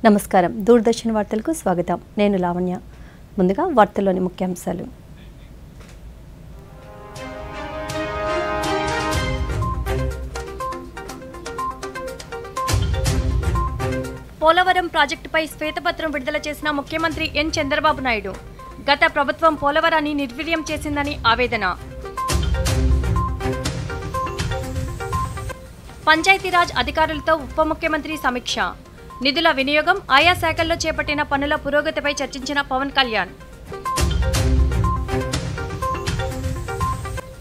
నమస్కారం దూరదర్శన్ వార్తలకు స్వాగతం నేను లావణ్య ముందుగా వార్తల్లోని ముఖ్యాంశాలు పోలవరం ప్రాజెక్టుపై శ్వేతపత్రం విడుదల చేసిన ముఖ్యమంత్రి ఎన్ చంద్రబాబు నాయుడు గత ప్రభుత్వం పోలవరాన్ని నిర్వీర్యం చేసిందని ఆవేదన పంచాయతీరాజ్ అధికారులతో ఉప ముఖ్యమంత్రి సమీక్ష నిధుల వినియోగం ఆయా శాఖల్లో చేపట్టిన పనుల పురోగతిపై చర్చించిన Pawan Kalyan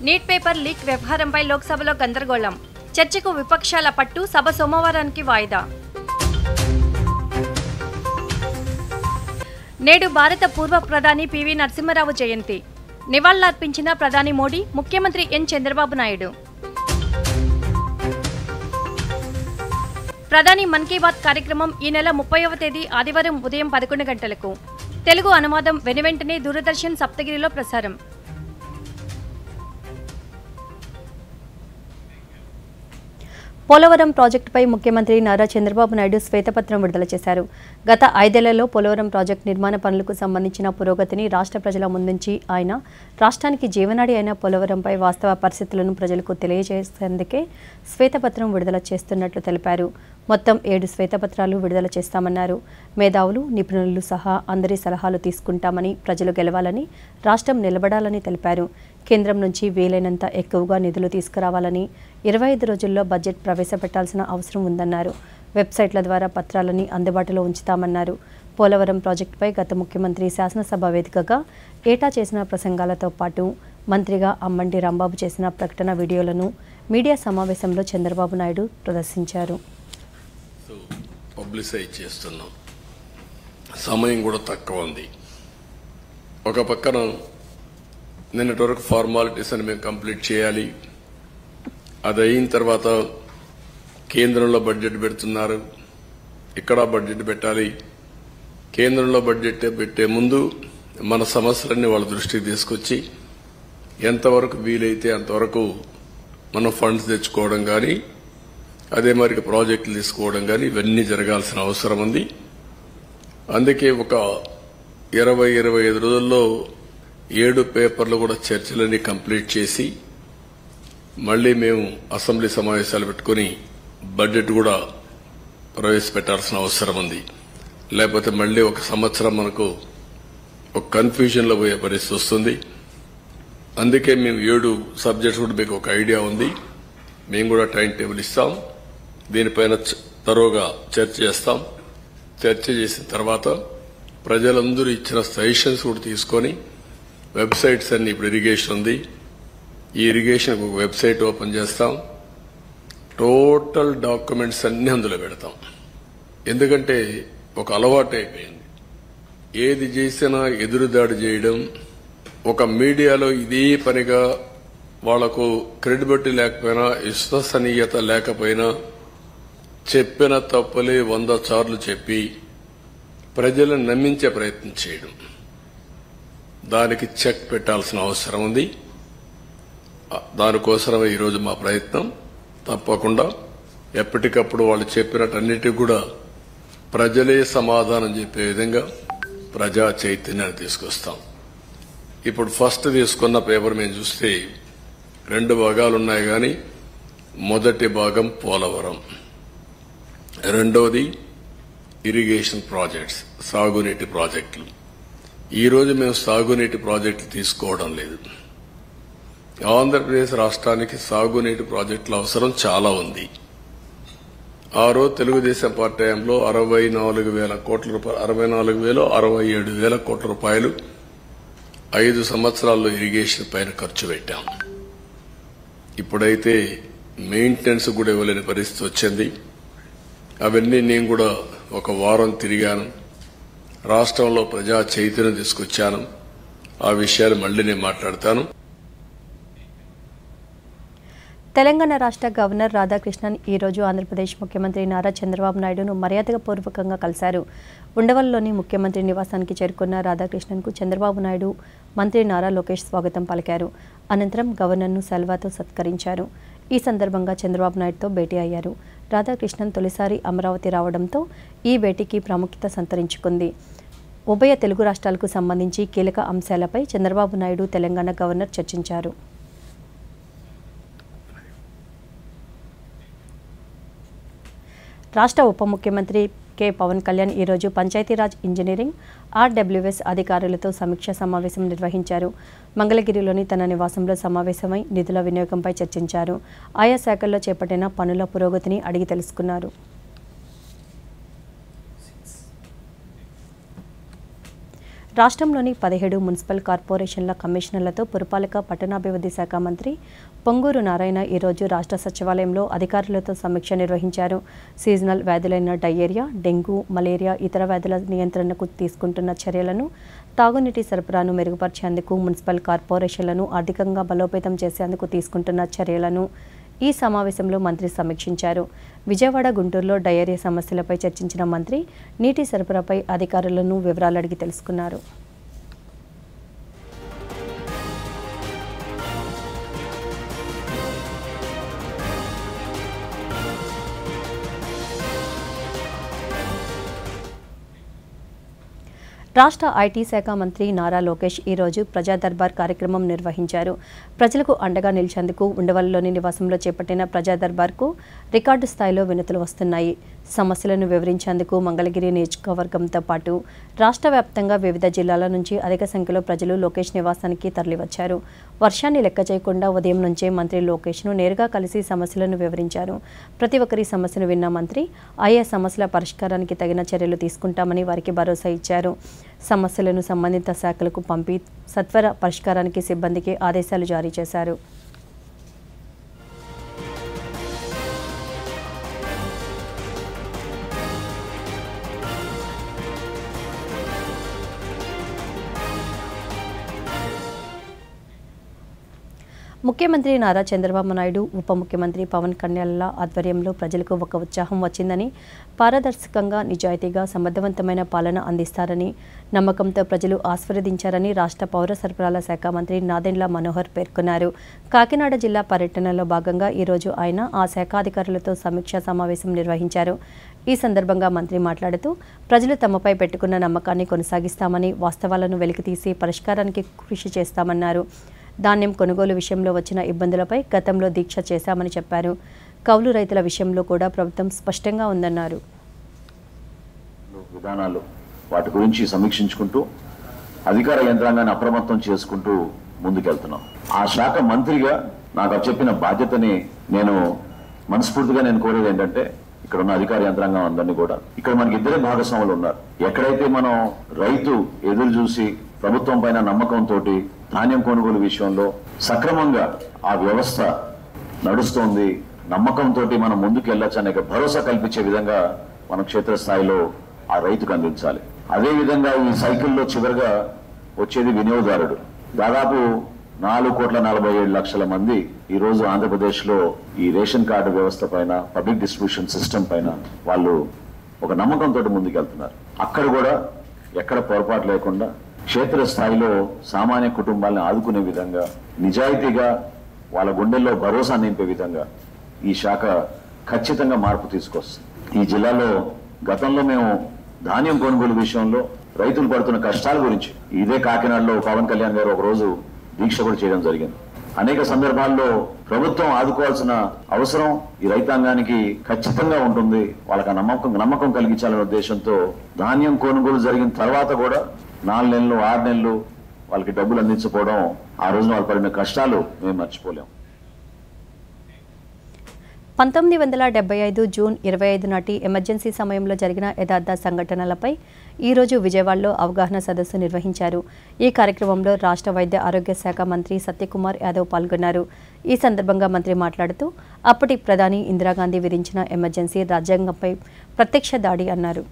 NEET paper leak వ్యవహారంపై లోక్సభలో గందరగోళం చర్చకు విపక్షాల పట్టు సభ సోమవారానికి వాయిదా నేడు భారత పూర్వ ప్రధాని పివి నరసింహారావు జయంతి నివాళులర్పించిన ప్రధాని మోడీ ముఖ్యమంత్రి ఎన్ చంద్రబాబు నాయుడు ప్రధాని మన్ కీ బాత్ కార్యక్రమం ఈ నెల 30వ తేదీ ఆదివారం ఉదయం 11 గంటలకు తెలుగు అనువాదం వెనువెంటనే దూరదర్శన్ సప్తగిరిలో ప్రసారం. పోలవరం ప్రాజెక్టుపై ముఖ్యమంత్రి నారా చంద్రబాబు నాయుడు శ్వేతపత్రం విడుదల చేశారు. గత 5 ఏళ్లలో పోలవరం ప్రాజెక్టు నిర్మాణ పనులకు సంబంధించిన పురోగతిని రాష్ట్ర ప్రజల ముందుంచి ఆయన రాష్ట్రానికి జీవనాడి అయిన పోలవరంపై వాస్తవ పరిస్థితులను ప్రజలకు తెలియజేసేందుకే శ్వేతపత్రం విడుదల చేస్తున్నట్లు తెలిపారు. మొత్తం 7 శ్వేతపత్రాలు విడుదల చేస్తామన్నారు. మేధావులు నిపుణులు సహా అందరి సలహాలు తీసుకుంటామని, ప్రజలు గెలవాలని, రాష్ట్రం నిలబడాలని తెలిపారు. కేంద్రం నుంచి వీలైనంత ఎక్కువగా నిధులు తీసుకురావాలని, 25 రోజుల్లో బడ్జెట్ ప్రవేశపెట్టాల్సిన అవసరం ఉందన్నారు. వెబ్సైట్ల ద్వారా పత్రాలని అందుబాటులో ఉంచుతామన్నారు. పోలవరం ప్రాజెక్టుపై గత ముఖ్యమంత్రి శాసనసభ వేదికగా ఏటా చేసిన ప్రసంగాలతో పాటు మంత్రిగా అమ్మంటి రాంబాబు చేసిన ప్రకటన వీడియోలను మీడియా సమావేశంలో చంద్రబాబు నాయుడు ప్రదర్శించారు. పబ్లిసైజ్ చేస్తున్నాం, సమయం కూడా తక్కువ ఉంది. ఒక పక్కన నిన్నటి వరకు ఫార్మాలిటీస్ అని మేము కంప్లీట్ చేయాలి. అది అయిన తర్వాత కేంద్రంలో బడ్జెట్ పెడుతున్నారు, ఇక్కడ బడ్జెట్ పెట్టాలి. కేంద్రంలో బడ్జెట్ పెట్టే ముందు మన సమస్యలన్నీ వాళ్ళ దృష్టికి తీసుకొచ్చి ఎంతవరకు వీలైతే అంతవరకు మనం ఫండ్స్ తెచ్చుకోవడం కానీ, అదే మరి ప్రాజెక్టులు తీసుకోవడం కానీ ఇవన్నీ జరగాల్సిన అవసరం ఉంది. అందుకే ఒక 20-25 రోజుల్లో 7 పేపర్లు కూడా చర్చలన్నీ కంప్లీట్ చేసి మళ్లీ మేము అసెంబ్లీ సమావేశాలు పెట్టుకుని బడ్జెట్ కూడా ప్రవేశపెట్టాల్సిన అవసరం ఉంది. లేకపోతే మళ్లీ ఒక సంవత్సరం మనకు ఒక కన్ఫ్యూజన్ లో పోయే పరిస్థితి వస్తుంది. అందుకే మేము 7 సబ్జెక్ట్స్ కూడా మీకు ఒక ఐడియా ఉంది. మేము కూడా టైం టేబుల్ ఇస్తాం, దీనిపైన తరోగా చర్చ చేస్తాం. చర్చ చేసిన తర్వాత ప్రజలందరూ ఇచ్చిన సజెషన్స్ కూడా తీసుకొని వెబ్సైట్స్ అన్ని, ఇప్పుడు ఇరిగేషన్ ఉంది, ఈ ఇరిగేషన్ ఒక వెబ్సైట్ ఓపెన్ చేస్తాం. టోటల్ డాక్యుమెంట్స్ అన్ని అందులో పెడతాం. ఎందుకంటే ఒక అలవాటు అయిపోయింది, ఏది చేసినా ఎదురుదాడి చేయడం. ఒక మీడియాలో ఇదే పనిగా వాళ్లకు క్రెడిబిలిటీ లేకపోయినా, విశ్వసనీయత లేకపోయినా చెప్పిన తప్పులే 100 సార్లు చెప్పి ప్రజలను నమ్మించే ప్రయత్నం చేయడం, దానికి చెక్ పెట్టాల్సిన అవసరం ఉంది. దానికోసమే ఈరోజు మా ప్రయత్నం. తప్పకుండా ఎప్పటికప్పుడు వాళ్ళు చెప్పినట్టన్నిటికీ కూడా ప్రజలే సమాధానం చెప్పే విధంగా ప్రజా చైతన్యాన్ని తీసుకొస్తాం. ఇప్పుడు ఫస్ట్ తీసుకున్న పేపర్ మేము చూస్తే 2 భాగాలున్నాయి. కానీ మొదటి భాగం పోలవరం, రెండోది ఇరిగేషన్ ప్రాజెక్ట్స్, సాగునీటి ప్రాజెక్టులు. ఈరోజు మేము సాగునీటి ప్రాజెక్టులు తీసుకోవడం లేదు. ఆంధ్రప్రదేశ్ రాష్ట్రానికి సాగునీటి ప్రాజెక్టుల అవసరం చాలా ఉంది. ఆ రోజు తెలుగుదేశం పార్టీ హయాంలో 64,000 కోట్ల రూపాయలు, 67,000 కోట్ల రూపాయలు 5 సంవత్సరాల్లో ఇరిగేషన్ పైన ఖర్చు పెట్టాం. ఇప్పుడైతే మెయింటెనెన్స్ కూడా ఇవ్వలేని పరిస్థితి వచ్చింది. అవన్నీ నేను కూడా ఒక వారం తిరిగాను, రాష్ట్రంలో ప్రజా చైతన్యం తీసుకొచ్చాను. ఆ విషయాలు మళ్లీ నేను మాట్లాడతాను. తెలంగాణ రాష్ట్ర గవర్నర్ రాధాకృష్ణన్ ఈ రోజు ఆంధ్రప్రదేశ్ ముఖ్యమంత్రి నారా చంద్రబాబు నాయుడును మర్యాదపూర్వకంగా కలిశారు. ఉండవల్లిలోని ముఖ్యమంత్రి నివాసానికి చేరుకున్న రాధాకృష్ణన్కు చంద్రబాబు నాయుడు, మంత్రి నారా లోకేష్ స్వాగతం పలికారు. అనంతరం గవర్నర్ను సెల్వాతో సత్కరించారు. ఈ సందర్భంగా చంద్రబాబు నాయుడుతో భేటీ అయ్యారు. రాధాకృష్ణన్ తొలిసారి అమరావతి రావడంతో ఈ భేటీకి ప్రాముఖ్యత సంతరించుకుంది. ఉభయ తెలుగు రాష్ట్రాలకు సంబంధించి కీలక అంశాలపై చంద్రబాబు నాయుడు, తెలంగాణ గవర్నర్ చర్చించారు. రాష్ట్ర ఉప ముఖ్యమంత్రి కె. పవన్ కళ్యాణ్ ఈరోజు పంచాయతీరాజ్, ఇంజనీరింగ్, ఆర్డబ్ల్యూఎస్ అధికారులతో సమీక్షా సమావేశం నిర్వహించారు. మంగళగిరిలోని తన నివాసంలో సమావేశమై నిధుల వినియోగంపై చర్చించారు. ఆయా శాఖల్లో చేపట్టిన పనుల పురోగతిని అడిగి తెలుసుకున్నారు. రాష్ట్రంలోని 17 మున్సిపల్ కార్పొరేషన్ల కమిషనర్లతో పురపాలక పట్టణాభివృద్ధి శాఖ మంత్రి పొంగూరు నారాయణ ఈరోజు రాష్ట్ర సచివాలయంలో అధికారులతో సమీక్ష నిర్వహించారు. సీజనల్ వ్యాధులైన డయేరియా, డెంగూ, మలేరియా, ఇతర వ్యాధుల నియంత్రణకు తీసుకుంటున్న చర్యలను, తాగునీటి సరఫరాను మెరుగుపరిచేందుకు, మున్సిపల్ కార్పొరేషన్లను ఆర్థికంగా బలోపేతం చేసేందుకు తీసుకుంటున్న చర్యలను ఈ సమావేశంలో మంత్రి సమీక్షించారు. విజయవాడ, గుంటూరులో డయేరియా సమస్యలపై చర్చించిన మంత్రి నీటి సరఫరాపై అధికారులను వివరాలు అడిగి తెలుసుకున్నారు. రాష్ట్ర ఐటీ శాఖ మంత్రి నారా లోకేష్ ఈరోజు ప్రజా దర్బార్ కార్యక్రమం నిర్వహించారు. ప్రజలకు అండగా నిలిచేందుకు ఉండవల్లిలోని నివాసంలో చేపట్టిన ప్రజా దర్బార్కు రికార్డు స్థాయిలో వినతులు వస్తున్నాయి. సమస్యలను వివరించేందుకు మంగళగిరి నియోజకవర్గంతో పాటు రాష్ట్ర వ్యాప్తంగా వివిధ జిల్లాల నుంచి అధిక సంఖ్యలో ప్రజలు లోకేష్ నివాసానికి తరలివచ్చారు. వర్షాన్ని లెక్క చేయకుండా ఉదయం నుంచే మంత్రి లోకేష్ను నేరుగా కలిసి సమస్యలను వివరించారు. ప్రతి ఒక్కరి సమస్యను విన్న మంత్రి ఆయా సమస్యల పరిష్కారానికి తగిన చర్యలు తీసుకుంటామని వారికి భరోసా ఇచ్చారు. సమస్యలను సంబంధిత శాఖలకు పంపి సత్వర పరిష్కారానికి సిబ్బందికి ఆదేశాలు జారీ చేశారు. ముఖ్యమంత్రి నారా చంద్రబాబు నాయుడు, ఉప ముఖ్యమంత్రి పవన్ కళ్యాణ్ల ఆధ్వర్యంలో ప్రజలకు ఒక ఉత్సాహం వచ్చిందని, పారదర్శకంగా, నిజాయితీగా, సమర్థవంతమైన పాలన అందిస్తారని నమ్మకంతో ప్రజలు ఆశీర్వదించారని రాష్ట్ర పౌర సరఫరాల శాఖ మంత్రి నాదెండ్ల మనోహర్ పేర్కొన్నారు. కాకినాడ జిల్లా పర్యటనలో భాగంగా ఈరోజు ఆయన ఆ శాఖ అధికారులతో సమీక్షా సమావేశం నిర్వహించారు. ఈ సందర్భంగా మంత్రి మాట్లాడుతూ ప్రజలు తమపై పెట్టుకున్న నమ్మకాన్ని కొనసాగిస్తామని, వాస్తవాలను వెలికితీసి పరిష్కారానికి కృషి చేస్తామన్నారు. ధాన్యం కొనుగోలు విషయంలో వచ్చిన ఇబ్బందులపై గతంలో దీక్ష చేశామని చెప్పారు. కౌలు రైతుల విషయంలో కూడా ప్రభుత్వం స్పష్టంగా ఉందన్నారు. విధానాలు వాటి గురించి సమీక్షించుకుంటూ అధికార యంత్రాంగాన్ని అప్రమత్తం చేసుకుంటూ ముందుకెళ్తున్నాం. ఆ శాఖ మంత్రిగా నాకు చెప్పిన బాధ్యతని నేను మనస్ఫూర్తిగా కోరేది ఏంటంటే, ఇక్కడ ఉన్న అధికార యంత్రాంగం అందరినీ కూడా, ఇక్కడ మనకి ఇద్దరే భాగస్వాములు ఉన్నారు. ఎక్కడైతే మనం రైతు ఎదురు చూసి ప్రభుత్వం పైన నమ్మకంతో ధాన్యం కొనుగోలు విషయంలో సక్రమంగా ఆ వ్యవస్థ నడుస్తోంది, నమ్మకంతో మనం ముందుకు వెళ్ళొచ్చు అనే భరోసా కల్పించే విధంగా మనం క్షేత్రస్థాయిలో ఆ రైతుకు అందించాలి. అదేవిధంగా ఈ సైకిల్లో చివరిగా వచ్చేది వినియోగదారుడు. దాదాపు 4,47,00,000 మంది ఈ రోజు ఆంధ్రప్రదేశ్ లో ఈ రేషన్ కార్డు వ్యవస్థ పైన, పబ్లిక్ డిస్ట్రిబ్యూషన్ సిస్టమ్ పైన వాళ్ళు ఒక నమ్మకంతో ముందుకెళ్తున్నారు. అక్కడ కూడా ఎక్కడ పొరపాటు లేకుండా క్షేత్రస్థాయిలో సామాన్య కుటుంబాలను ఆదుకునే విధంగా, నిజాయితీగా వాళ్ళ గుండెల్లో భరోసా నింపే విధంగా ఈ శాఖ ఖచ్చితంగా మార్పు తీసుకొస్తుంది. ఈ జిల్లాలో గతంలో మేము ధాన్యం కొనుగోలు విషయంలో రైతులు పడుతున్న కష్టాల గురించి ఇదే కాకినాడలో పవన్ కళ్యాణ్ గారు ఒక రోజు దీక్ష కూడా చేయడం జరిగింది. అనేక సందర్భాల్లో ప్రభుత్వం ఆదుకోవాల్సిన అవసరం ఈ రైతాంగానికి ఖచ్చితంగా ఉంటుంది. వాళ్ళకి నమ్మకం కలిగించాలనే ఉద్దేశంతో ధాన్యం కొనుగోలు జరిగిన తర్వాత కూడా 4 నెలలు 6 నెలలు వాళ్ళకి డబ్బులు అందించకపోవడం, ఆ రోజున వాళ్ళు పడిన కష్టాలు మేము మర్చిపోలేం. 1975 జూన్ 25 నాటి ఎమర్జెన్సీ సమయంలో జరిగిన యథార్థ సంఘటనలపై ఈరోజు విజయవాడలో అవగాహన సదస్సు నిర్వహించారు. ఈ కార్యక్రమంలో రాష్ట్ర వైద్య ఆరోగ్య శాఖ మంత్రి సత్యకుమార్ యాదవ్ పాల్గొన్నారు. ఈ సందర్భంగా మంత్రి మాట్లాడుతూ అప్పటి ప్రధాని ఇందిరాగాంధీ విధించిన ఎమర్జెన్సీ రాజ్యాంగంపై ప్రత్యక్ష దాడి అన్నారు.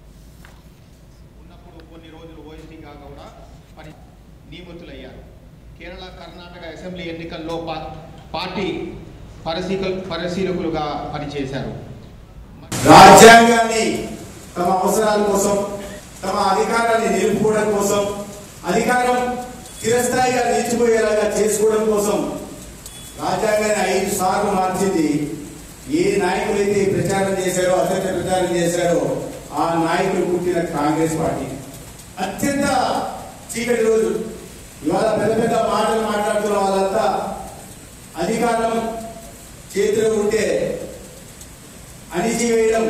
కేరళ, కర్ణాటక అసెంబ్లీ ఎన్నికల్లో పార్టీ పరిశీలకులుగా పనిచేశారు. రాజ్యాంగాన్ని తమ అవసరాల కోసం, తమ అధికారాన్ని నిలుపుకోవడం కోసం, అధికారం చిరస్థాయిగా నిలిచిపోయేలాగా చేసుకోవడం కోసం రాజ్యాంగాన్ని 5 సార్లు మార్చింది. ఏ నాయకులైతే ప్రచారం చేశారో, అసత్య ప్రచారం చేశారో ఆ నాయకులు పుట్టిన కాంగ్రెస్ పార్టీ. అత్యంత చీకటి రోజు. ఇవాళ పెద్ద పెద్ద మాటలు మాట్లాడుతున్న వాళ్ళంతా అధికారం చేతిలో ఉంటే అణిచివేయడం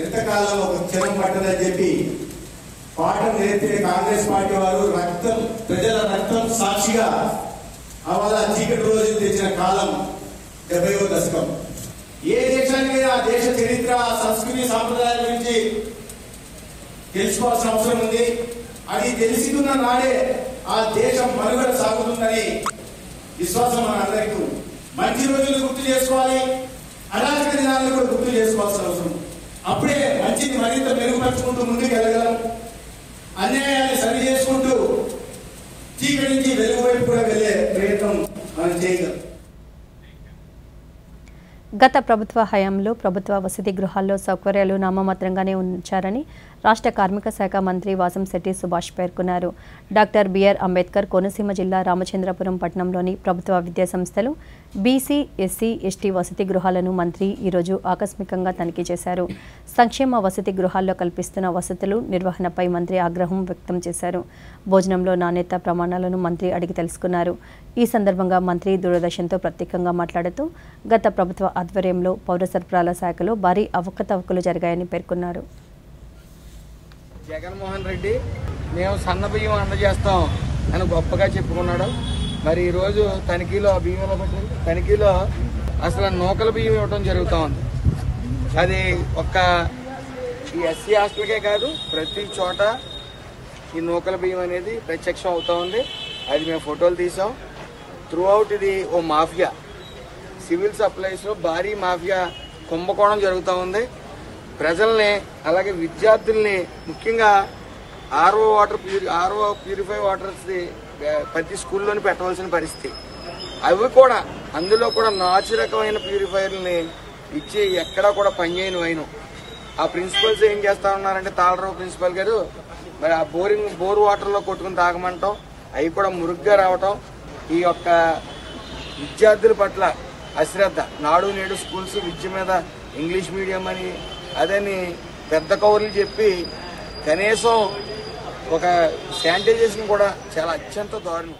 ఎంతకాలం ఒక క్షణం పట్టదని చెప్పి పాఠం నేర్పిన కాంగ్రెస్ పార్టీ వారు ప్రజల రక్తం సాక్షిగా అవాళ చీకటి రోజు తెచ్చిన కాలం 70వ దశకం. ఏ దేశానికి ఆ దేశ చరిత్ర, సంస్కృతి, సాంప్రదాయాల గురించి తెలుసుకోవాల్సిన అవసరం ఉంది. అది తెలుసుకున్న నాడే ఆ దేశం మనుగడ సాగుతుందని విశ్వాసం మనందరికీ. మంచి రోజులు గుర్తు చేసుకోవాలి, అరాచక దినాలను కూడా గుర్తు చేసుకోవాల్సిన అవసరం. అప్పుడే మంచిని మరింత మెరుగుపరుచుకుంటూ ముందుకు వెళ్ళగలం. అన్యాయాన్ని సరి చేసుకుంటూ చీకటి నుంచి వెలుగు వైపు కూడా వెళ్లే ప్రయత్నం మనం చేయగలం. గత ప్రభుత్వ హయాంలో ప్రభుత్వ వసతి గృహాల్లో సౌకర్యాలు నామమాత్రంగానే ఉంచారని రాష్ట్ర కార్మిక శాఖ మంత్రి వాసంశెట్టి సుభాష్ పేర్కొన్నారు. డాక్టర్ బిఆర్ అంబేద్కర్ కోనసీమ జిల్లా రామచంద్రపురం పట్టణంలోని ప్రభుత్వ విద్యాసంస్థలు బీసీ, ఎస్సీ, ఎస్టీ వసతి గృహాలను మంత్రి ఈరోజు ఆకస్మికంగా తనిఖీ చేశారు. సంక్షేమ వసతి గృహాల్లో కల్పిస్తున్న వసతులు, నిర్వహణపై మంత్రి ఆగ్రహం వ్యక్తం చేశారు. భోజనంలో నాణ్యత ప్రమాణాలను మంత్రి అడిగి తెలుసుకున్నారు. ఈ సందర్భంగా మంత్రి దూరదర్శన్తో ప్రత్యేకంగా మాట్లాడుతూ గత ప్రభుత్వ ఆధ్వర్యంలో పౌర సరఫరాల శాఖలో భారీ అవకతవకలు జరిగాయని పేర్కొన్నారు. జగన్మోహన్ రెడ్డి మేము సన్న బియ్యం అందజేస్తాం అని గొప్పగా చెప్పుకున్నాడు. మరి ఈరోజు తనిఖీలో తనిఖీలో అసలు నూకల బియ్యం ఇవ్వడం జరుగుతూ ఉంది. అది ఒక్క ఈ ఎస్సీ హాస్టల్కే కాదు, ప్రతి చోట ఈ నూకల బియ్యం అనేది ప్రత్యక్షం అవుతూ ఉంది. అది మేము ఫోటోలు తీసాం. త్రూ అవుట్ ఇది ఓ మాఫియా, సివిల్ సప్లైస్లో భారీ మాఫియా కుంభకోణం జరుగుతూ ఉంది. ప్రజల్ని అలాగే విద్యార్థుల్ని ముఖ్యంగా ఆర్ఓ ప్యూరిఫై వాటర్స్ది ప్రతి స్కూల్లోని పెట్టవలసిన పరిస్థితి. అవి కూడా అందులో కూడా నాచు రకమైన ప్యూరిఫైర్లని ఇచ్చి ఎక్కడా కూడా పనిచేయని వైను. ఆ ప్రిన్సిపల్స్ ఏం చేస్తా ఉన్నారంటే తాళరావు ప్రిన్సిపల్ గారు మరి ఆ బోర్ వాటర్లో కొట్టుకుని తాగమంటాం, అవి కూడా మురుగ్గా రావటం, ఈ యొక్క విద్యార్థుల పట్ల అశ్రద్ధ. నాడు నేడు స్కూల్స్ విద్య మీద ఇంగ్లీష్ మీడియం అని అదని పెద్ద కవర్లు చెప్పి కనీసం ఒక శానిటైజేషన్ కూడా చాలా అత్యంత దారుణం.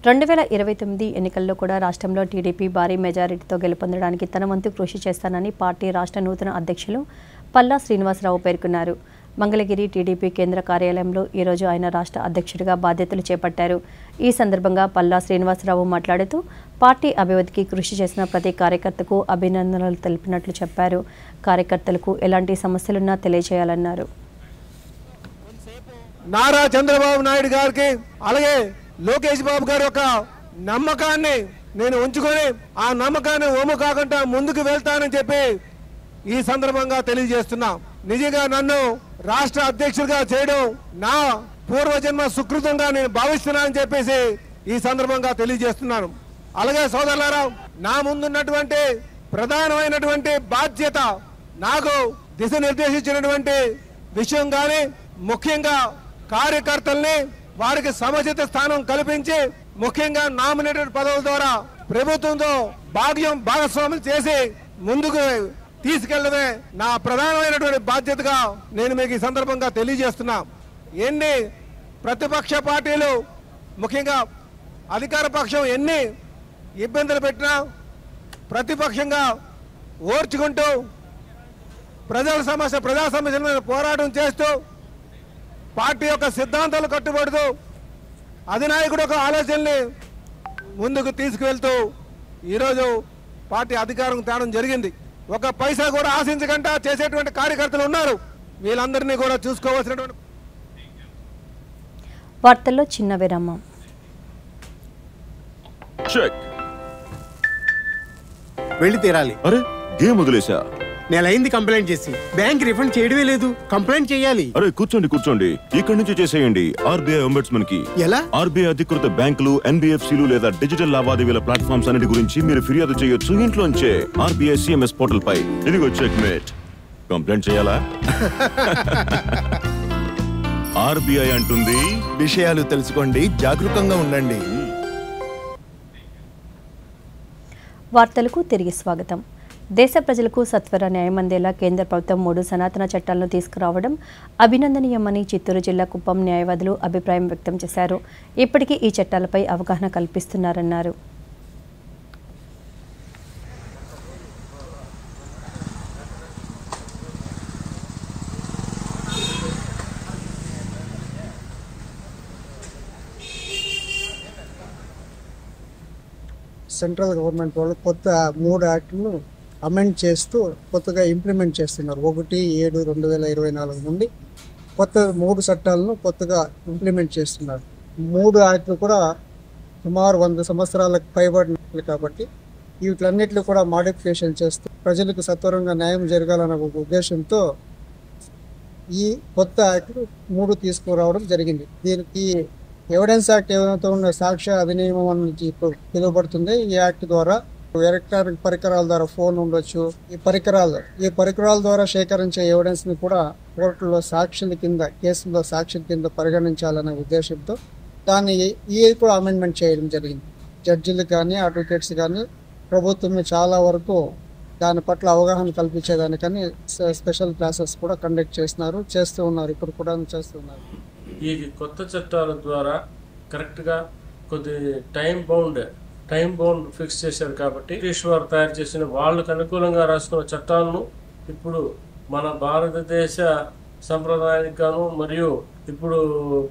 2029 ఎన్నికల్లో కూడా రాష్ట్రంలో టీడీపీ భారీ మెజారిటీతో గెలుపొందడానికి తన వంతు కృషి చేస్తానని పార్టీ రాష్ట్ర నూతన అధ్యక్షులు పల్లా శ్రీనివాసరావు పేర్కొన్నారు. మంగళగిరి టీడీపీ కేంద్ర కార్యాలయంలో ఈరోజు ఆయన రాష్ట్ర అధ్యక్షుడిగా బాధ్యతలు చేపట్టారు. ఈ సందర్భంగా పల్లా శ్రీనివాసరావు మాట్లాడుతూ పార్టీ అభివృద్ధికి కృషి చేసిన ప్రతి కార్యకర్తకు అభినందనలు తెలిపినట్లు చెప్పారు. కార్యకర్తలకు ఎలాంటి సమస్యలున్నా తెలియజేయాలన్నారు. నారా చంద్రబాబు నాయుడు గారికి అలాగే లోకేష్ బాబు గారి యొక్క నమ్మకాన్ని నేను ఉంచుకొని ఆ నమ్మకాన్ని ఓము కాకుండా ముందుకు వెళ్తానని చెప్పి ఈ సందర్భంగా తెలియజేస్తున్నా. నిజంగా నన్ను రాష్ట్ర అధ్యక్షుడిగా చేయడం నా పూర్వజన్మ సుకృతంగా నేను భావిస్తున్నానని చెప్పేసి ఈ సందర్భంగా తెలియజేస్తున్నాను. అలాగే సోదరులారా, నా ముందున్నటువంటి ప్రధానమైనటువంటి బాధ్యత నాకు దిశ నిర్దేశించినటువంటి విషయం కానీ ముఖ్యంగా కార్యకర్తల్ని వారికి సముచిత స్థానం కల్పించి ముఖ్యంగా నామినేటెడ్ పదవుల ద్వారా ప్రభుత్వంతో భాగస్వామ్యం చేసి ముందుకు తీసుకెళ్లడమే నా ప్రధానమైనటువంటి బాధ్యతగా నేను మీకు ఈ సందర్భంగా తెలియజేస్తున్నా. ఎన్ని ప్రతిపక్ష పార్టీలు ముఖ్యంగా అధికార పక్షం ఎన్ని ఇబ్బందులు పెట్టినా ప్రతిపక్షంగా ఓర్చుకుంటూ ప్రజా సమస్యల మీద పోరాటం చేస్తూ పార్టీ యొక్క సిద్ధాంతాలు కట్టుబడుతూ అధినాయకుడు యొక్క ఆలోచనల్ని ముందుకు తీసుకువెళ్తూ ఈరోజు పార్టీ అధికారం తేవడం జరిగింది. ఒక పైసా కూడా ఆశించకుండా చేసేటువంటి కార్యకర్తలు ఉన్నారు. వీళ్ళందరినీ కూడా చూసుకోవాల్సినటువంటి. వార్తల్లో చిన్న విరామం. వెళ్ళి తీరాలి. అరే గేమ్ వదిలేసా. నెలైంది కంప్లైంట్ చేసి, బ్యాంక్ రిఫండ్ చేయడమే లేదు. కంప్లైంట్ చేయాలి. అరే కూర్చోండి, ఇక్కడి నుంచి చేసేయండి. ఆర్బీఐ అంబడ్స్మన్ కి ఎలా? ఆర్బీఐ అధికృత బ్యాంకులు, ఎన్బిఎఫ్సిలు లేదా డిజిటల్ లావాదేవీల ప్లాట్ఫామ్స్ అన్నిటి గురించి మీరు ఫిర్యాదు చేయొచ్చు ఇంట్లోంచే. ఆర్బీఐ సిఎంఎస్ పోర్టల్ పై. ఇదిగో చెక్ మేట్. కంప్లైంట్ చేయాలా? ఆర్బీఐ అంటుంది విషయాలు తెలుసుకోండి, జాగరూకంగా ఉండండి. వార్తలకు తిరిగి స్వాగతం. దేశ ప్రజలకు సత్వర న్యాయం అందేలా కేంద్ర ప్రభుత్వం 3 సనాతన చట్టాలను తీసుకురావడం అభినందనీయమని చిత్తూరు జిల్లా కుప్పం న్యాయవాదులు అభిప్రాయం వ్యక్తం చేశారు. ఇప్పటికీ ఈ చట్టాలపై అవగాహన కల్పిస్తున్నారన్నారు. సెంట్రల్ గవర్నమెంట్ వాళ్ళు కొత్త 3 యాక్టులను అమెండ్ చేస్తూ కొత్తగా ఇంప్లిమెంట్ చేస్తున్నారు. 1/7/2024 నుండి కొత్త 3 చట్టాలను కొత్తగా ఇంప్లిమెంట్ చేస్తున్నారు. 3 యాక్టులు కూడా సుమారు 100 సంవత్సరాలకు పైబడినట్లు కాబట్టి వీటన్నిటిని కూడా మాడిఫికేషన్ చేస్తూ ప్రజలకు సత్వరంగా న్యాయం జరగాలన్న ఒక ఉద్దేశంతో ఈ కొత్త యాక్టులు 3 తీసుకురావడం జరిగింది. దీనికి ఎవిడెన్స్ యాక్ట్ ఏదైతే ఉన్న సాక్ష్య అధినియమం నుంచి పిలువబడుతుంది. ఈ యాక్ట్ ద్వారా ఎలక్ట్రానిక్ పరికరాల ద్వారా ఫోన్ ఉండొచ్చు. ఈ పరికరాల ద్వారా సేకరించే ఎవిడెన్స్ ని కూడా కోర్టులో సాక్షుల కింద కేసులో సాక్షుల కింద పరిగణించాలనే ఉద్దేశంతో దాన్ని ఈ కూడా అమెండ్మెంట్ చేయడం జరిగింది. జడ్జిలు కానీ అడ్వకేట్స్ కానీ ప్రభుత్వం చాలా వరకు దాని పట్ల అవగాహన కల్పించేదానికని స్పెషల్ క్లాసెస్ కూడా కండక్ట్ చేస్తూ ఉన్నారు. ఇప్పుడు కూడా చేస్తున్నారు. ఈ కొత్త చట్టాల ద్వారా కరెక్ట్గా కొద్ది టైం బౌండ్ ఫిక్స్ చేశారు కాబట్టి బ్రిటిష్ వారు తయారు చేసిన వాళ్ళకు అనుకూలంగా రాసుకున్న చట్టాలను ఇప్పుడు మన భారతదేశ సంప్రదాయానికి గాను మరియు ఇప్పుడు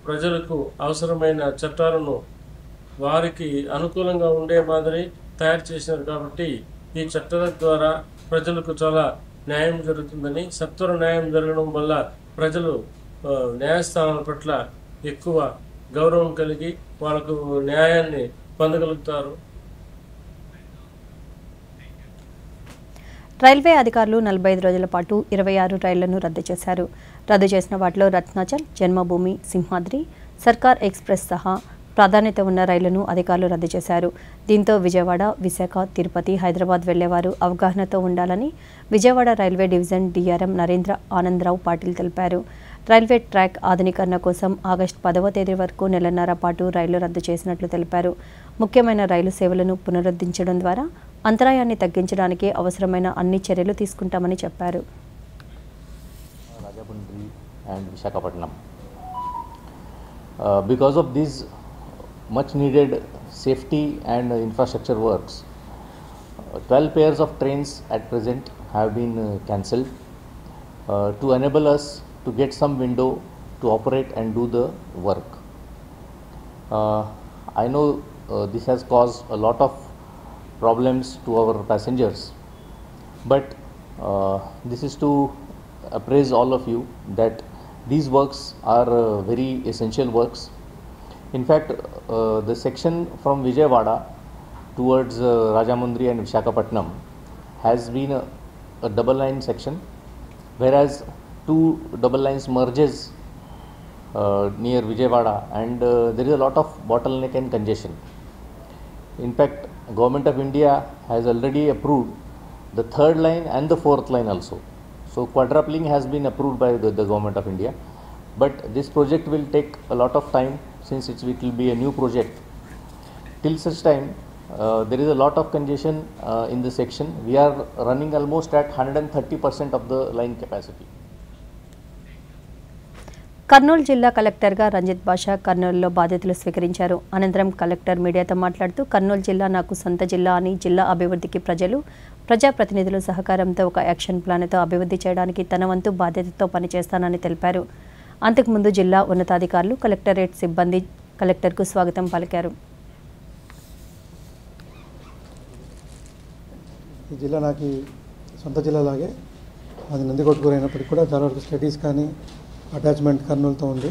ప్రజలకు అవసరమైన చట్టాలను వారికి అనుకూలంగా ఉండే మాదిరి తయారు చేసినారు. కాబట్టి ఈ చట్టాల ద్వారా ప్రజలకు చాలా న్యాయం జరుగుతుందని, సత్వర న్యాయం జరగడం వల్ల ప్రజలు న్యాయస్థానాల పట్ల ఎక్కువ గౌరవం కలిగి వాళ్ళకు న్యాయాన్ని పొందగలుగుతారు. రైల్వే అధికారులు 45 రోజుల పాటు 26 రైళ్లను రద్దు చేశారు. రద్దు చేసిన వాటిలో రత్నాచల్, జన్మభూమి, సింహాద్రి, సర్కార్ ఎక్స్ప్రెస్ సహా ప్రాధాన్యత ఉన్న రైళ్లను అధికారులు రద్దు చేశారు. దీంతో విజయవాడ, విశాఖ, తిరుపతి, హైదరాబాద్ వెళ్లేవారు అవగాహనతో ఉండాలని Vijayawada railway division DRM Narendra Anandarao Patil తెలిపారు. రైల్వే ట్రాక్ ఆధునీకరణ కోసం ఆగస్టు 10వ తేదీ వరకు నెలన్నర పాటు రైళ్లు రద్దు చేసినట్లు తెలిపారు. ముఖ్యమైన రైలు సేవలను పునరుద్ధరించడం ద్వారా అంతరాయాన్ని తగ్గించడానికి అవసరమైన అన్ని చర్యలు తీసుకుంటామని చెప్పారు. Rajahmundry and Visakhapatnam. Because of these much needed safety and infrastructure works, 12 pairs of trains at present have been cancelled to enable us to get some window to operate and do the work. I know this has caused a lot of problems to our passengers, but this is to appraise all of you that these works are very essential works. In fact, the section from Vijayawada towards Rajahmundry and Visakhapatnam has been a double line section, whereas 2 double lines merges near Vijayawada, and there is a lot of bottleneck and congestion. In fact, Government of India has already approved the 3rd line and the 4th line also. So quadrupling has been approved by the Government of India, but this project will take a lot of time since it will be a new project. Till such time, there is a lot of congestion in the section. We are running almost at 130% of the line capacity. Kurnool జిల్లా కలెక్టర్గా రంజిత్ బాషా కర్నూలులో బాధ్యతలు స్వీకరించారు. అనంతరం collector మీడియాతో మాట్లాడుతూ కర్నూలు జిల్లా నాకు సొంత జిల్లా అని, జిల్లా అభివృద్ధికి ప్రజలు, ప్రజాప్రతినిధుల సహకారంతో ఒక యాక్షన్ ప్లాన్తో అభివృద్ధి చేయడానికి తన వంతు బాధ్యతతో పనిచేస్తానని తెలిపారు. అంతకుముందు జిల్లా ఉన్నతాధికారులు, కలెక్టరేట్ సిబ్బంది కలెక్టర్కు స్వాగతం పలికారు. ఈ జిల్లా నాకు సొంత జిల్లాలాగే అది నందికొట్కూరు అయినప్పటికీ కూడా చాలా వరకు స్టడీస్ కానీ అటాచ్మెంట్ కర్నూలుతో ఉంది.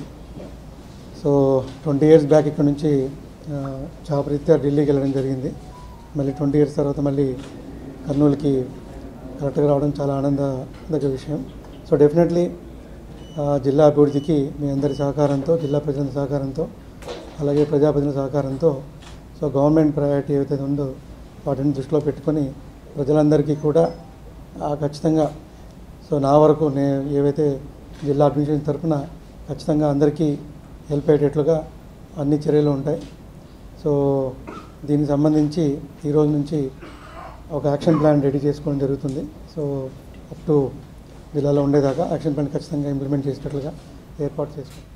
సో 20 years బ్యాక్ ఇక్కడ నుంచి జాబ్ రీత్యా ఢిల్లీకి వెళ్ళడం జరిగింది. మళ్ళీ 20 years తర్వాత మళ్ళీ కర్నూలుకి కరెక్ట్గా రావడం చాలా ఆనందదగ్గ విషయం. సో డెఫినెట్లీ జిల్లా అభివృద్ధికి మీ అందరి సహకారంతో, జిల్లా ప్రజల సహకారంతో, అలాగే ప్రజాప్రతినిధుల సహకారంతో సో గవర్నమెంట్ ప్రయారిటీ ఏదైతే ఉందో వాటిని దృష్టిలో పెట్టుకొని ప్రజలందరికీ కూడా ఖచ్చితంగా సో నా వరకు ఏవైతే జిల్లా అడ్మినిస్ట్రేషన్ తరఫున ఖచ్చితంగా అందరికీ హెల్ప్ అయ్యేటట్లుగా అన్ని చర్యలు ఉంటాయి. సో దీనికి సంబంధించి ఈరోజు నుంచి ఒక యాక్షన్ ప్లాన్ రెడీ చేసుకోవడం జరుగుతుంది. సో అప్ టు జిల్లాలో ఉండేదాకా యాక్షన్ ప్లాన్ ఖచ్చితంగా ఇంప్లిమెంట్ చేసేటట్లుగా ఏర్పాటు చేసుకుంటాం.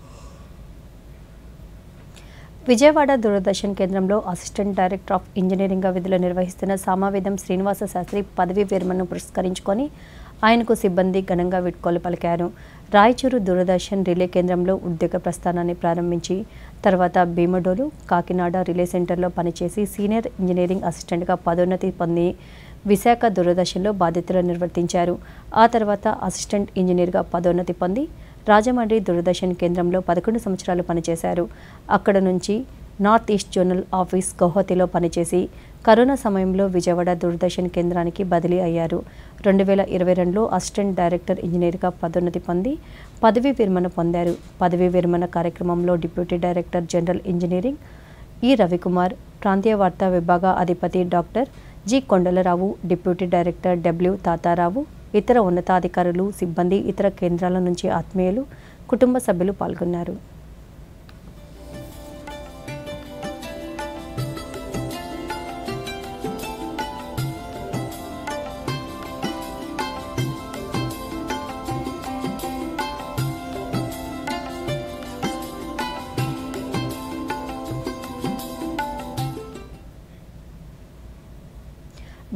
విజయవాడ దూరదర్శన్ కేంద్రంలో అసిస్టెంట్ డైరెక్టర్ ఆఫ్ ఇంజనీరింగ్గా విధులు నిర్వహిస్తున్న సామావేదం శ్రీనివాస శాస్త్రి పదవీ విరమణను పురస్కరించుకొని ఆయనకు సిబ్బంది ఘనంగా వీడ్కోలు పలికారు. రాయచూరు దూరదర్శన్ రిలే కేంద్రంలో ఉద్యోగ ప్రస్థానాన్ని ప్రారంభించి తర్వాత భీమడోలు, కాకినాడ రిలే సెంటర్లో పనిచేసి సీనియర్ ఇంజనీరింగ్ అసిస్టెంట్గా పదోన్నతి పొంది విశాఖ దూరదర్శన్లో బాధ్యతలు నిర్వర్తించారు. ఆ తర్వాత అసిస్టెంట్ ఇంజనీర్గా పదోన్నతి పొంది రాజమండ్రి దూరదర్శన్ కేంద్రంలో 11 సంవత్సరాలు పనిచేశారు. అక్కడ నుంచి నార్త్ ఈస్ట్ జోనల్ ఆఫీస్ గౌహతిలో పనిచేసి కరోనా సమయంలో విజయవాడ దూరదర్శన్ కేంద్రానికి బదిలీ అయ్యారు. 2022లో అసిస్టెంట్ డైరెక్టర్ ఇంజనీర్గా పదోన్నతి పొంది పదవీ విరమణ పొందారు. పదవీ విరమణ కార్యక్రమంలో డిప్యూటీ డైరెక్టర్ జనరల్ ఇంజనీరింగ్ ఈ రవికుమార్, ప్రాంతీయ వార్తా విభాగ అధిపతి doctor G Kondalarao, deputy director W Tatarao, ఇతర ఉన్నతాధికారులు, సిబ్బంది, ఇతర కేంద్రాల నుంచి ఆత్మీయులు, కుటుంబ సభ్యులు పాల్గొన్నారు.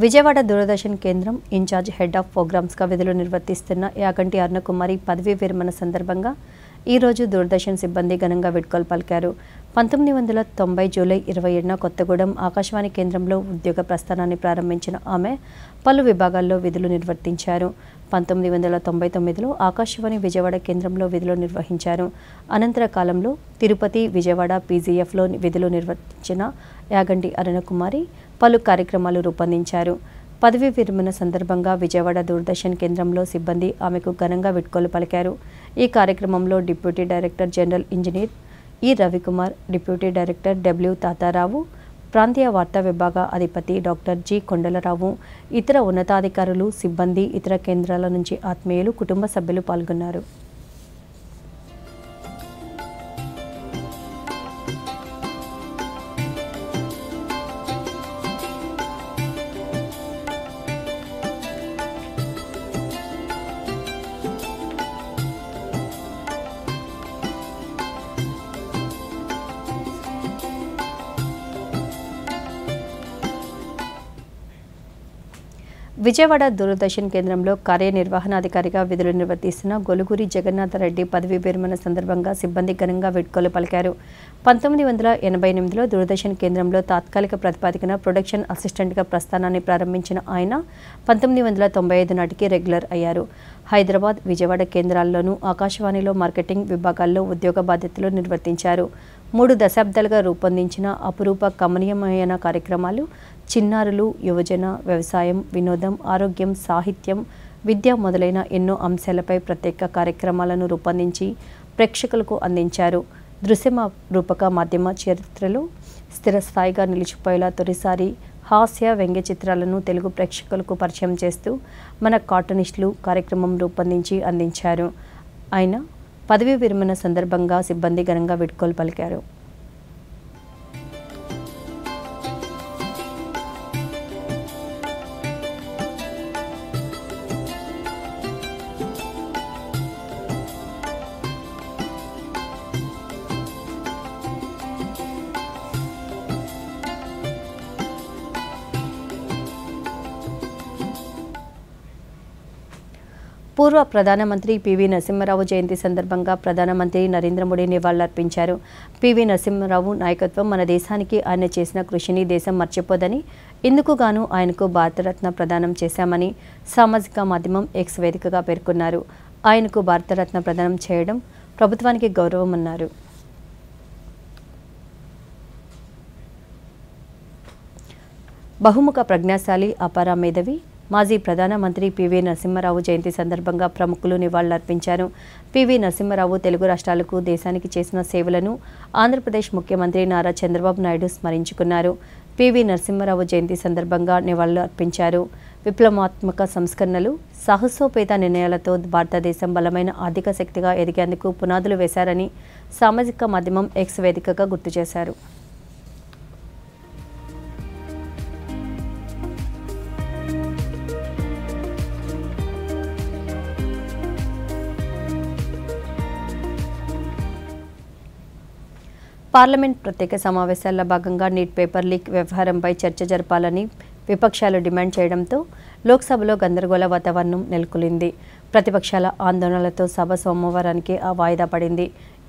విజయవాడ దూరదర్శన్ కేంద్రం ఇన్ఛార్జ్ హెడ్ ఆఫ్ ప్రోగ్రామ్స్గా విధులు నిర్వర్తిస్తున్న యాగంటి అరుణకుమారి పదవీ విరమణ సందర్భంగా ఈరోజు దూరదర్శన్ సిబ్బంది ఘనంగా వీడ్కోలు పలికారు. 1990 జూలై 27న కొత్తగూడెం ఆకాశవాణి కేంద్రంలో ఉద్యోగ ప్రస్థానాన్ని ప్రారంభించిన ఆమె పలు విభాగాల్లో విధులు నిర్వర్తించారు. 1999లో ఆకాశవాణి విజయవాడ కేంద్రంలో విధులు నిర్వహించారు. అనంతర కాలంలో తిరుపతి, విజయవాడ పీజీఎఫ్లో విధులు నిర్వర్తించిన యాగంటి అరుణకుమారి పలు కార్యక్రమాలు రూపొందించారు. పదవీ విరమణ సందర్భంగా విజయవాడ దూరదర్శన్ కేంద్రంలో సిబ్బంది ఆమెకు ఘనంగా వీడ్కోలు పలికారు. ఈ కార్యక్రమంలో డిప్యూటీ డైరెక్టర్ జనరల్ ఇంజనీర్ ఈ Ravikumar, deputy director W Tatarao, ప్రాంతీయ వార్తా విభాగ అధిపతి డాక్టర్ జి కొండలరావు, ఇతర ఉన్నతాధికారులు, సిబ్బంది, ఇతర కేంద్రాల నుంచి ఆత్మీయులు, కుటుంబ సభ్యులు పాల్గొన్నారు. విజయవాడ దూరదర్శన్ కేంద్రంలో కార్యనిర్వహణాధికారిగా విధులు నిర్వర్తిస్తున్న గొలుగురి జగన్నాథరెడ్డి పదవీ విరమణ సందర్భంగా సిబ్బంది ఘనంగా వీడ్కోలు పలికారు. 1988లో దూరదర్శన్ కేంద్రంలో తాత్కాలిక ప్రతిపాదికన ప్రొడక్షన్ అసిస్టెంట్గా ప్రస్థానాన్ని ప్రారంభించిన ఆయన 1995 నాటికి రెగ్యులర్ అయ్యారు. హైదరాబాద్, విజయవాడ కేంద్రాల్లోనూ ఆకాశవాణిలో మార్కెటింగ్ విభాగాల్లో ఉద్యోగ బాధ్యతలు నిర్వర్తించారు. 3 దశాబ్దాలుగా రూపొందించిన అపురూప కమనీయమైన కార్యక్రమాలు చిన్నారులు, యువజన, వ్యవసాయం, వినోదం, ఆరోగ్యం, సాహిత్యం, విద్య మొదలైన ఎన్నో అంశాలపై ప్రత్యేక కార్యక్రమాలను రూపొందించి ప్రేక్షకులకు అందించారు. దృశ్యమ రూపక మాధ్యమ చరిత్రలో స్థిరస్థాయిగా నిలిచిపోయేలా తొలిసారి హాస్య, వ్యంగ్య చిత్రాలను తెలుగు ప్రేక్షకులకు పరిచయం చేస్తూ మన కార్టూనిస్టులు కార్యక్రమం రూపొందించి అందించారు. ఆయన పదవీ విరమణ సందర్భంగా సిబ్బంది ఘనంగా వీడ్కోలు పలికారు. పూర్వ ప్రధానమంత్రి పివి నరసింహారావు జయంతి సందర్భంగా ప్రధానమంత్రి నరేంద్ర మోడీ నివాళులర్పించారు. పివి నరసింహారావు నాయకత్వం మన దేశానికి ఆయన చేసిన కృషిని దేశం మర్చిపోదని, ఇందుకు గాను ఆయనకు భారతరత్న ప్రదానం చేశామని సామాజిక మాధ్యమం ఎక్స్ వేదికగా పేర్కొన్నారు. ఆయనకు భారతరత్న ప్రదానం చేయడం ప్రభుత్వానికి గౌరవమన్నారు. బహుముఖ ప్రజ్ఞాశాలి, అపార మేధావి మాజీ ప్రధానమంత్రి పివి నరసింహారావు జయంతి సందర్భంగా ప్రముఖులు నివాళులర్పించారు. పివి నరసింహారావు తెలుగు రాష్ట్రాలకు, దేశానికి చేసిన సేవలను ఆంధ్రప్రదేశ్ ముఖ్యమంత్రి నారా చంద్రబాబు నాయుడు స్మరించుకున్నారు. పివి నరసింహారావు జయంతి సందర్భంగా నివాళులు అర్పించారు. విప్లవాత్మక సంస్కరణలు, సాహసోపేత నిర్ణయాలతో భారతదేశం బలమైన ఆర్థిక శక్తిగా ఎదిగేందుకు పునాదులు వేశారని సామాజిక మాధ్యమం ఎక్స్ వేదికగా గుర్తు చేశారు. పార్లమెంట్ ప్రత్యేక సమావేశాల్లో భాగంగా నీట్ పేపర్ లీక్ వ్యవహారంపై చర్చ జరపాలని విపక్షాలు డిమాండ్ చేయడంతో లోక్సభలో గందరగోళ వాతావరణం నెలకొలింది. ప్రతిపక్షాల ఆందోళనలతో సభ సోమవారానికి వాయిదా పడింది.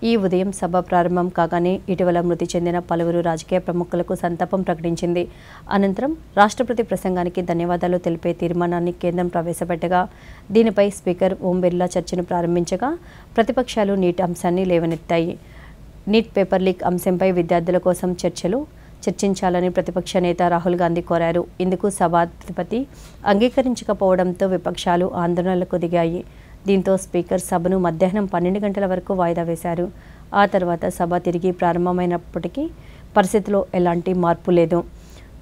ఈ ఉదయం సభ ప్రారంభం కాగానే ఇటీవల మృతి చెందిన పలువురు రాజకీయ ప్రముఖులకు సంతాపం ప్రకటించింది. అనంతరం రాష్ట్రపతి ప్రసంగానికి ధన్యవాదాలు తెలిపే తీర్మానాన్ని కేంద్రం ప్రవేశపెట్టగా దీనిపై స్పీకర్ ఓం బిర్లా చర్చను ప్రారంభించగా ప్రతిపక్షాలు నీట్ అంశాన్ని లేవనెత్తాయి. నీట్ పేపర్ లీక్ అంశంపై విద్యార్థుల కోసం చర్చించాలని ప్రతిపక్ష నేత రాహుల్ గాంధీ కోరారు. ఇందుకు సభాధిపతి అంగీకరించకపోవడంతో విపక్షాలు ఆందోళనలకు దిగాయి. దీంతో స్పీకర్ సభను మధ్యాహ్నం 12 గంటల వరకు వాయిదా వేశారు. ఆ తర్వాత సభ తిరిగి ప్రారంభమైనప్పటికీ పరిస్థితిలో ఎలాంటి మార్పు లేదు.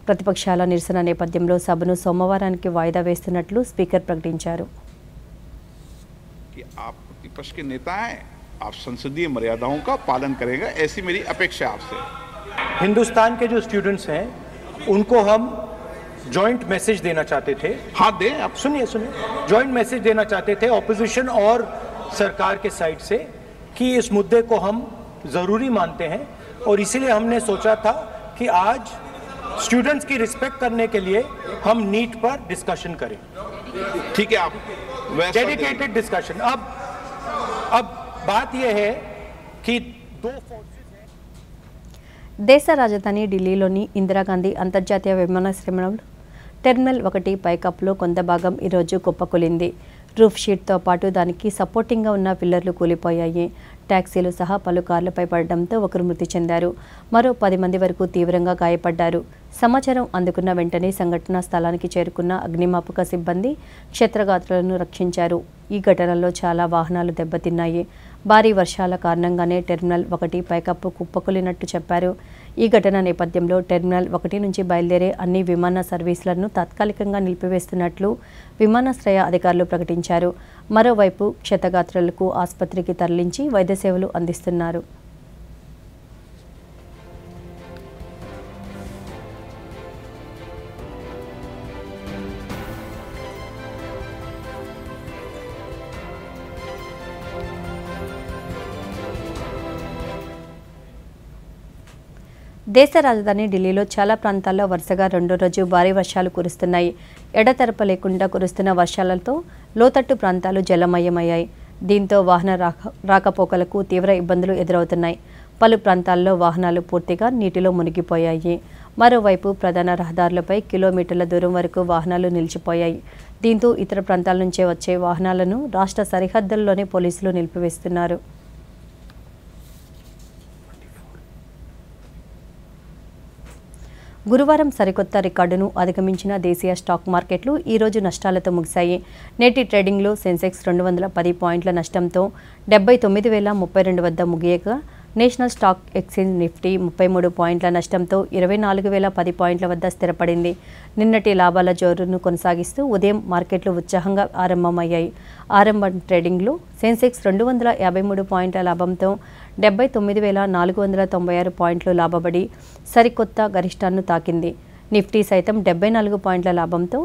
ప్రతిపక్షాల నిరసన నేపథ్యంలో సభను సోమవారానికి వాయిదా వేస్తున్నట్లు స్పీకర్ ప్రకటించారు. आप संसदीय मर्यादाओं का पालन करेगा, ऐसी मेरी अपेक्षा आपसे। हिंदुस्तान के जो स्टूडेंट्स हैं उनको हम जॉइंट मैसेज देना चाहते थे। हाँ दे, आप सुनिए जॉइंट मैसेज देना चाहते थे ऑपोजिशन और सरकार के साइड से कि इस मुद्दे को हम ज़रूरी मानते हैं और इसीलिए हमने सोचा था कि आज स्टूडेंट्स की रिस्पेक्ट करने के लिए हम नीट पर डिस्कशन करें। ठीक है, आप डेडिकेटेड डिस्कशन। अब बात यह है कि दो దేశ రాజధాని ఢిల్లీలోని ఇందిరాగాంధీ అంతర్జాతీయ విమానాశ్రయంలో టెర్మినల్ 1 పైకప్పులో కొంత భాగం ఈరోజు కుప్పకూలింది. రూఫ్ షీట్తో పాటు దానికి సపోర్టింగ్గా ఉన్న పిల్లర్లు కూలిపోయాయి. ట్యాక్సీలు సహా పలు కార్లపై పడడంతో ఒకరు మృతి చెందారు. మరో 10 మంది వరకు తీవ్రంగా గాయపడ్డారు. సమాచారం అందుకున్న వెంటనే సంఘటనా స్థలానికి చేరుకున్న అగ్నిమాపక సిబ్బంది క్షేత్రగాత్రులను రక్షించారు. ఈ ఘటనలో చాలా వాహనాలు దెబ్బతిన్నాయి. భారీ వర్షాల కారణంగానే టెర్మినల్ 1 పైకప్పు కుప్పకూలినట్టు చెప్పారు. ఈ ఘటన నేపథ్యంలో టెర్మినల్ 1 నుంచి బయలుదేరే అన్ని విమాన సర్వీసులను తాత్కాలికంగా నిలిపివేస్తున్నట్లు విమానాశ్రయ అధికారులు ప్రకటించారు. మరోవైపు క్షతగాత్రులకు ఆసుపత్రికి తరలించి వైద్య సేవలు అందిస్తున్నారు. దేశ రాజధాని ఢిల్లీలో చాలా ప్రాంతాల్లో వరుసగా రెండో రోజు భారీ వర్షాలు కురుస్తున్నాయి. ఎడతెరప లేకుండా కురుస్తున్న వర్షాలతో లోతట్టు ప్రాంతాలు జలమయమయ్యాయి. దీంతో వాహన రాకపోకలకు తీవ్ర ఇబ్బందులు ఎదురవుతున్నాయి. పలు ప్రాంతాల్లో వాహనాలు పూర్తిగా నీటిలో మునిగిపోయాయి. మరోవైపు ప్రధాన రహదారులపై కిలోమీటర్ల దూరం వరకు వాహనాలు నిలిచిపోయాయి. దీంతో ఇతర ప్రాంతాల నుంచే వచ్చే వాహనాలను రాష్ట్ర సరిహద్దుల్లోనే పోలీసులు నిలిపివేస్తున్నారు. గురువారం సరికొత్త రికార్డును అధిగమించిన దేశీయ స్టాక్ మార్కెట్లు ఈరోజు నష్టాలతో ముగిశాయి. నేటి ట్రేడింగ్లో సెన్సెక్స్ 210 పాయింట్ల నష్టంతో 79,032 వద్ద ముగియగా నేషనల్ స్టాక్ ఎక్స్చేంజ్ నిఫ్టీ 33 పాయింట్ల నష్టంతో 24,010 పాయింట్ల వద్ద స్థిరపడింది. నిన్నటి లాభాల జోరును కొనసాగిస్తూ ఉదయం మార్కెట్లు ఉత్సాహంగా ఆరంభమయ్యాయి. ఆరంభ ట్రేడింగ్లో సెన్సెక్స్ 253 పాయింట్ల లాభంతో 79,496 పాయింట్లు లాభపడి సరికొత్త గరిష్టాన్ని తాకింది. నిఫ్టీ సైతం 74 పాయింట్ల లాభంతో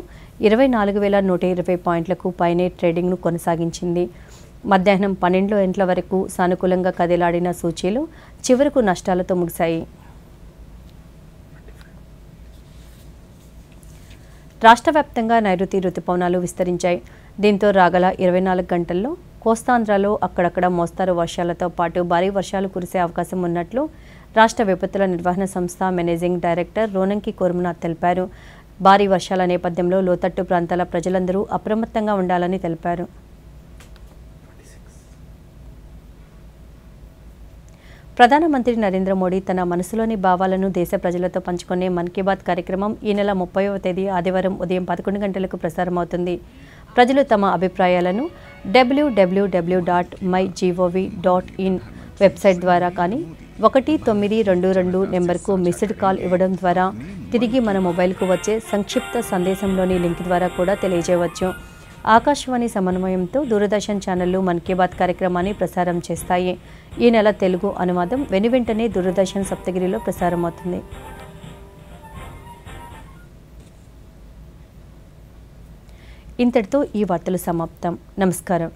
24,120 పాయింట్లకు పైనే ట్రేడింగ్ను కొనసాగించింది. మధ్యాహ్నం 12 గంటల వరకు సానుకూలంగా కదిలాడిన సూచీలు చివరకు నష్టాలతో ముగిశాయి. రాష్ట్ర వ్యాప్తంగా నైరుతి రుతుపవనాలు విస్తరించాయి. దీంతో రాగల 24 గంటల్లో కోస్తాంధ్రలో అక్కడక్కడ మోస్తారు వర్షాలతో పాటు భారీ వర్షాలు కురిసే అవకాశం ఉన్నట్లు రాష్ట్ర విపత్తుల నిర్వహణ సంస్థ మేనేజింగ్ డైరెక్టర్ రోనంకి కోర్మనాథ్ తెలిపారు. భారీ వర్షాల నేపథ్యంలో లోతట్టు ప్రాంతాల ప్రజలందరూ అప్రమత్తంగా ఉండాలని తెలిపారు. ప్రధానమంత్రి నరేంద్ర మోడీ తన మనసులోని భావాలను దేశ ప్రజలతో పంచుకునే మన్ కీ బాత్ కార్యక్రమం ఈ నెల 30వ తేదీ ఆదివారం ఉదయం 11 గంటలకు ప్రసారమవుతుంది. ప్రజలు తమ అభిప్రాయాలను www.mygov.in వెబ్సైట్ ద్వారా కానీ 1922 నెంబర్కు మిస్డ్ కాల్ ఇవ్వడం ద్వారా తిరిగి మన మొబైల్కు వచ్చే సంక్షిప్త సందేశంలోని లింక్ ద్వారా కూడా తెలియజేయవచ్చు. ఆకాశవాణి సమన్వయంతో దూరదర్శన్ ఛానళ్లు మన్ కీ బాత్ కార్యక్రమాన్ని ప్రసారం చేస్తాయి. ఈ నెల తెలుగు అనువాదం వెనువెంటనే దూరదర్శన్ సప్తగిరిలో ప్రసారమవుతుంది. ఇంతటితో ఈ వార్తలు సమాప్తం. నమస్కారం.